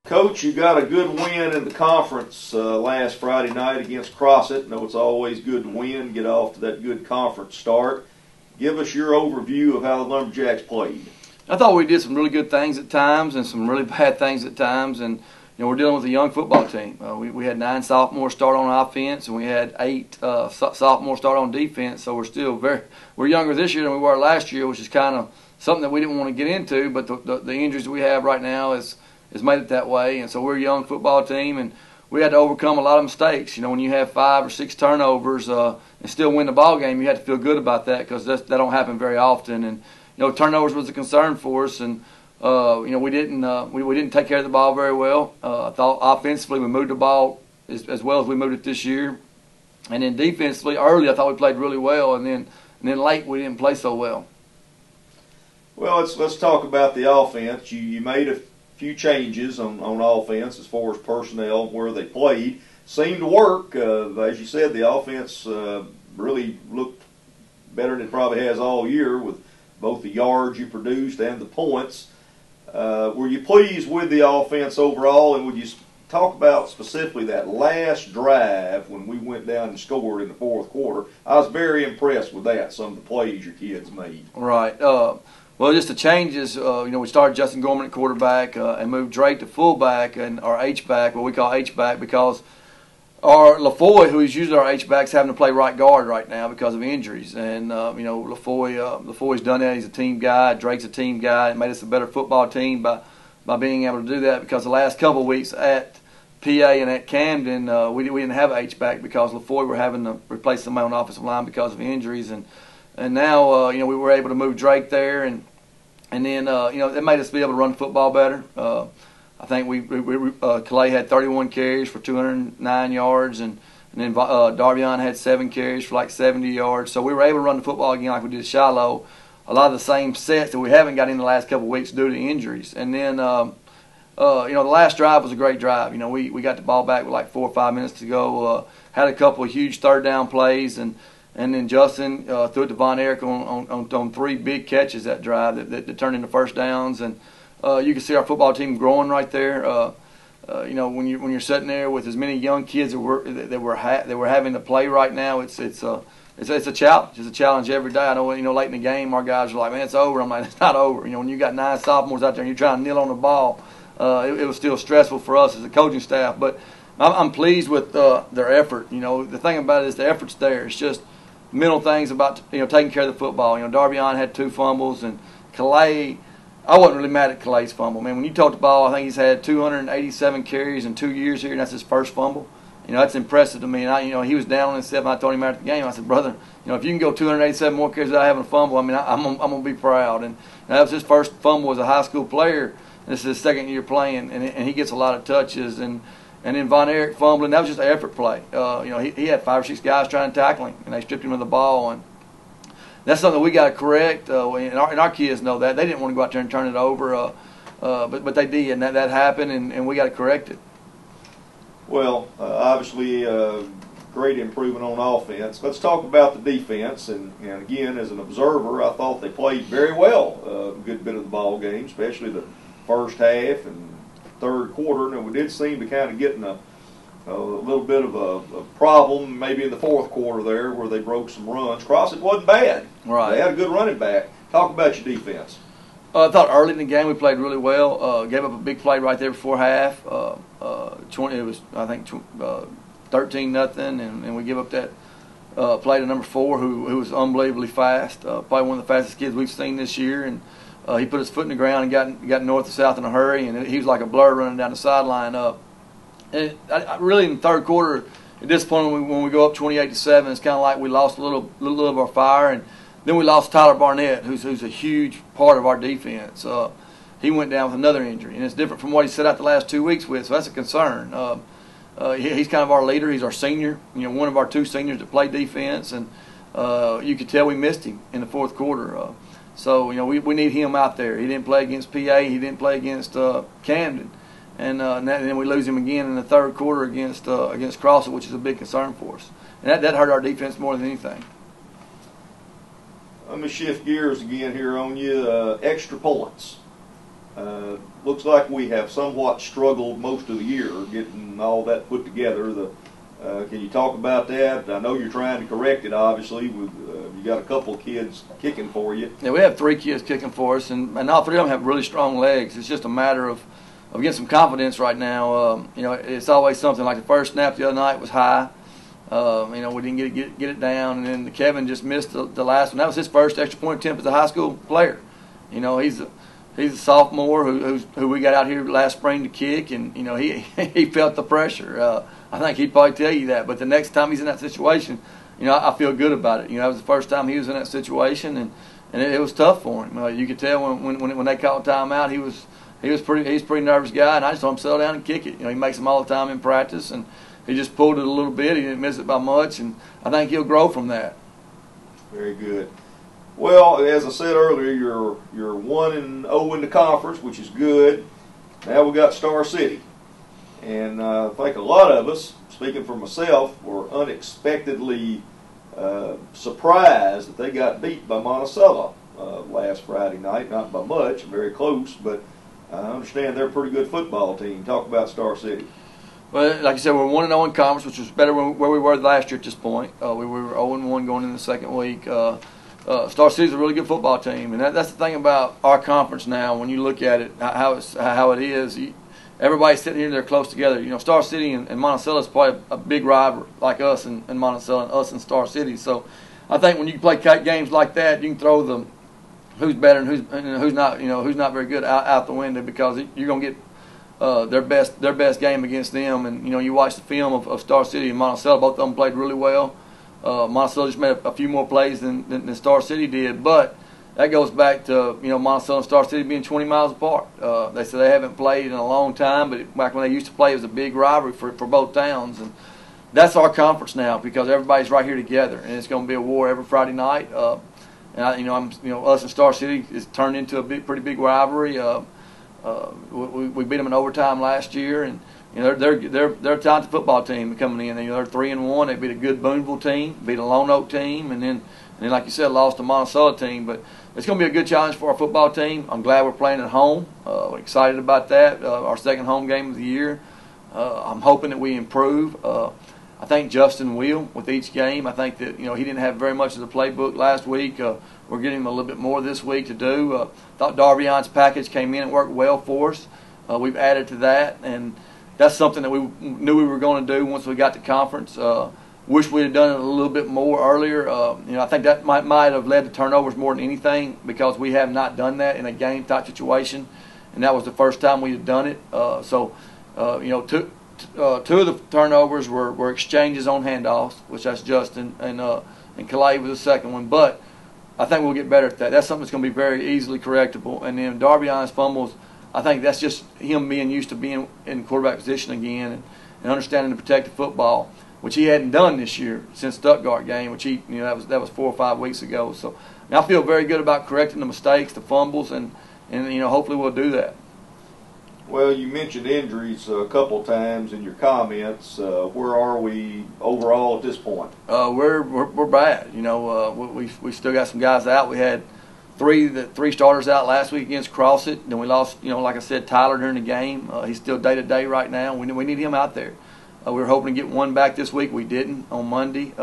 Coach, you got a good win in the conference last Friday night against Crossett. I know it's always good to win, get off to that good conference start. Give us your overview of how the Lumberjacks played. I thought we did some really good things at times and some really bad things at times. And we're dealing with a young football team. We had 9 sophomores start on offense, and we had 8 sophomores start on defense. So we're younger this year than we were last year, which is kind of something that we didn't want to get into. But the injuries that we have right now has made it that way. And so we're a young football team, and we had to overcome a lot of mistakes. When you have 5 or 6 turnovers and still win the ball game, you have to feel good about that because that don't happen very often. And turnovers was a concern for us, and we didn't take care of the ball very well. I thought offensively we moved the ball as well as we moved it this year, and then defensively early I thought we played really well, and then late we didn't play so well. Well, let's talk about the offense. You made a few changes on offense as far as personnel where they played. Seemed to work. As you said, the offense really looked better than it probably has all year with both the yards you produced and the points. Were you pleased with the offense overall, and would you talk about specifically that last drive when we went down and scored in the fourth quarter? I was very impressed with that, some of the plays your kids made. Right. Well, just the changes, we started Justin Gorman at quarterback and moved Drake to fullback and our H-back, what we call H-back, because our LaFoy, who is usually our H-back, is having to play right guard right now because of injuries. And, LaFoy's done that. He's a team guy. Drake's a team guy. It made us a better football team by being able to do that, because the last couple of weeks at PA and at Camden, we didn't have an H-back because LaFoy were having to replace somebody on the offensive line because of injuries. And now, we were able to move Drake there, and then, it made us be able to run the football better. I think Calais had 31 carries for 209 yards, and then Darvion had 7 carries for like 70 yards. So we were able to run the football again like we did at Shiloh. A lot of the same sets that we haven't got in the last couple of weeks due to injuries. And then, the last drive was a great drive. We got the ball back with like 4 or 5 minutes to go. Had a couple of huge third down plays, and then Justin threw it to Von Erich on 3 big catches that drive that turned into first downs. And you can see our football team growing right there. When you're sitting there with as many young kids that we're having to play right now, it's a challenge. It's a challenge every day. I know late in the game our guys are like, man, it's over. I'm like, it's not over. When you got 9 sophomores out there and you're trying to kneel on the ball, it was still stressful for us as a coaching staff. But I'm pleased with their effort. The thing about it is the effort's there. It's just mental things about taking care of the football. Darvion had 2 fumbles, and Calais. I wasn't really mad at Calais' fumble. Man, when you talk the ball, I think he's had 287 carries in 2 years here, and that's his first fumble. That's impressive to me. And he was down on himself, and I told him after the game, I said, brother, if you can go 287 more carries without having a fumble, I'm gonna be proud. And that was his first fumble as a high school player. And this is his second year playing, and he gets a lot of touches. And then Von Erich fumbling, that was just an effort play. He had 5 or 6 guys trying to tackle him, and they stripped him of the ball. And that's something we got to correct, and our kids know that. They didn't want to go out there and turn it over, but they did, and that happened, and we got to correct it. Well, obviously, great improvement on offense. Let's talk about the defense, and again, as an observer, I thought they played very well a good bit of the ball game, especially the first half and third quarter. And we did seem to kind of get in a little bit of a problem maybe in the fourth quarter there where they broke some runs. Crossett wasn't bad. Right. They had a good running back. Talk about your defense. I thought early in the game we played really well. Gave up a big play right there before half. It was, I think, 13-0, and we give up that play to number 4, who was unbelievably fast. Probably one of the fastest kids we've seen this year. And he put his foot in the ground and got north and south in a hurry, and he was like a blur running down the sideline. And really in the third quarter, at this point when we go up 28-7, it's kind of like we lost a little of our fire, and then we lost Tyler Barnett, who's a huge part of our defense. He went down with another injury, and it's different from what he set out the last 2 weeks with, so that's a concern. He's kind of our leader. He's our senior, one of our 2 seniors that play defense, and you could tell we missed him in the fourth quarter. So we need him out there. He didn't play against PA. He didn't play against Camden. And then we lose him again in the third quarter against Crossett, which is a big concern for us. And that hurt our defense more than anything. Let me shift gears again here on you. Extra points. Looks like we have somewhat struggled most of the year getting all that put together. Can you talk about that? I know you're trying to correct it, obviously. You got a couple of kids kicking for you. Yeah, we have 3 kids kicking for us, and all 3 of them have really strong legs. It's just a matter of getting some confidence right now. It's always something like the first snap the other night was high. We didn't get it down, and then Kevin just missed the last one. That was his first extra point attempt as a high school player. He's a sophomore who we got out here last spring to kick, and he felt the pressure. I think he'd probably tell you that. But the next time he's in that situation, I feel good about it. That was the first time he was in that situation, and it was tough for him. You could tell when they called timeout, he's a pretty nervous guy, and I just told him to settle down and kick it. He makes them all the time in practice, and he just pulled it a little bit. He didn't miss it by much, and I think he'll grow from that. Very good. Well, as I said earlier, you're 1-0 in the conference, which is good. Now we got Star City, and I think a lot of us, speaking for myself, were unexpectedly surprised that they got beat by Monticello last Friday night. Not by much, very close, but I understand they're a pretty good football team. Talk about Star City. Well, like I said, we're 1-0 in conference, which was better where we were last year at this point. We were 0-1 going into the second week. Star City's a really good football team, and that's the thing about our conference now. When you look at it, how it is, everybody's sitting here, they're close together. Star City and Monticello is probably a big rival like us and Monticello and us and Star City. So I think when you play games like that, you can throw the who's better and who's not, who's not very good out the window, because you're gonna get their best game against them. And you watch the film of Star City and Monticello, both of them played really well. Monticello just made a few more plays than Star City did, but that goes back to Monticello and Star City being 20 miles apart. They said they haven't played in a long time, but back when they used to play, it was a big rivalry for both towns. And that's our conference now, because everybody's right here together, and it's going to be a war every Friday night. And us and Star City is turned into a pretty big rivalry. We beat them in overtime last year, and they're a talented football team coming in. They're 3-1. They beat a good Booneville team, beat a Lone Oak team, and then like you said, lost a Monticello team. But it's going to be a good challenge for our football team. I'm glad we're playing at home. We're excited about that. Our second home game of the year. I'm hoping that we improve. I think Justin will with each game. I think that he didn't have very much of the playbook last week. We're getting him a little bit more this week to do. Thought Darvion's package came in and worked well for us. We've added to that, and that's something that we knew we were going to do once we got to conference. Wish we'd have done it a little bit more earlier. I think that might have led to turnovers more than anything, because we have not done that in a game type situation, and that was the first time we had done it. Two of the turnovers were exchanges on handoffs, which that's Justin, and Calais was the second one. But I think we'll get better at that. That's something that's going to be very easily correctable. And then Darvion's fumbles, I think that's just him being used to being in quarterback position again and understanding to protect the football, which he hadn't done this year since Stuttgart game, which that was 4 or 5 weeks ago. So I feel very good about correcting the mistakes, the fumbles, and hopefully we'll do that. Well, you mentioned injuries a couple times in your comments. Where are we overall at this point? We're bad. We still got some guys out. We had three starters out last week against Crossit. Then we lost, like I said, Tyler during the game. He's still day to day right now. We need him out there. We were hoping to get one back this week. We didn't on Monday.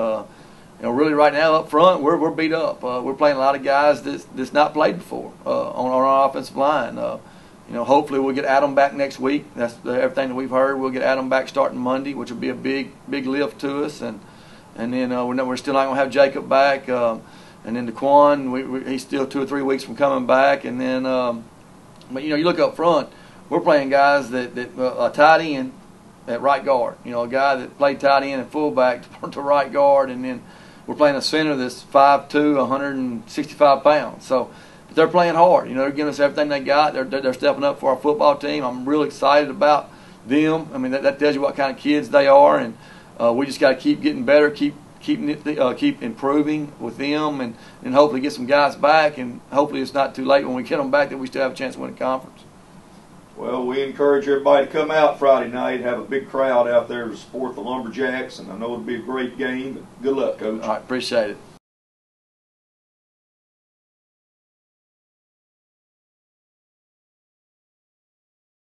Really right now up front, we're beat up. We're playing a lot of guys that's not played before on our offensive line. Hopefully we'll get Adam back next week. That's everything that we've heard. We'll get Adam back starting Monday, which will be a big lift to us. And then we're still not going to have Jacob back. And then DeQuan, he's still 2 or 3 weeks from coming back. And then, but you look up front, we're playing guys that tight end at right guard. A guy that played tight end and fullback to right guard, and then we're playing a center that's 5'2", 165 pounds. So they're playing hard. They're giving us everything they got. They're stepping up for our football team. I'm really excited about them. I mean, that tells you what kind of kids they are, and we just got to keep getting better, keep improving with them, and hopefully get some guys back. And hopefully it's not too late when we get them back that we still have a chance to win a conference. Well, we encourage everybody to come out Friday night, have a big crowd out there to support the Lumberjacks, and I know it'll be a great game. Good luck, Coach. All right, appreciate it.